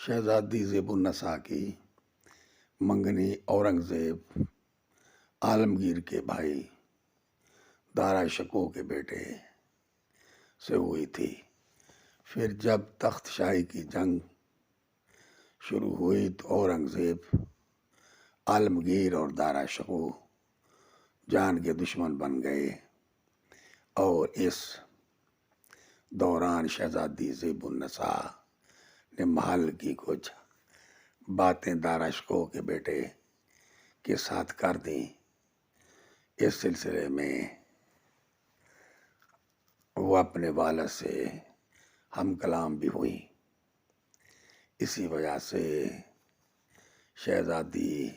شہزادی زیب النساء کی منگنی اورنگزیب عالمگیر کے بھائی دارا شکوہ کے بیٹے سے ہوئی تھی۔ پھر جب تخت شاہی کی جنگ شروع ہوئی تو اورنگزیب عالمگیر اور دارا شکوہ جان کے دشمن بن گئے، اور اس دوران شہزادی زیب النساء نے محل کی کچھ باتیں دارا شکوہ کے بیٹے کے ساتھ کر دیں۔ اس سلسلے میں وہ اپنے والد سے ہم کلام بھی ہوئی۔ اسی وجہ سے شہزادی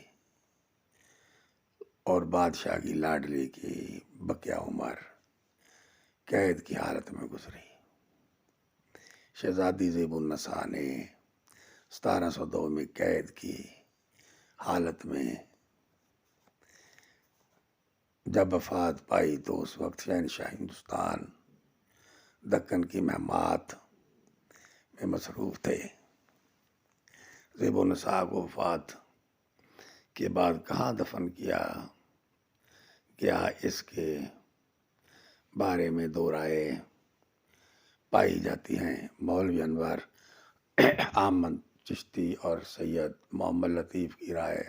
اور بادشاہ کی لاڈلی کی بقیہ عمر قید کی حالت میں گزری۔ شہزادی زیب النساء نے 1702 میں قید کی حالت میں جب وفات پائی تو اس وقت شہنشاہ ہندوستان دکن کی مہمات میں مصروف تھے۔ زیب النساء کو وفات کے بعد کہاں دفن کیا گیا، اس کے بارے میں دو رائے پائی جاتی ہیں۔ مولوی انور احمد چشتی اور سید محمد لطیف کی رائے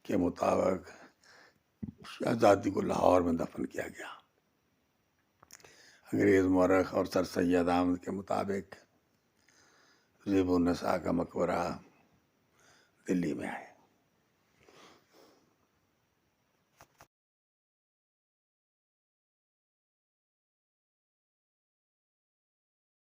کے مطابق شہزادی کو لاہور میں دفن کیا گیا۔ انگریز مورخ اور سر سید احمد کے مطابق زیب النساء کا مقبرہ دلی میں ہے۔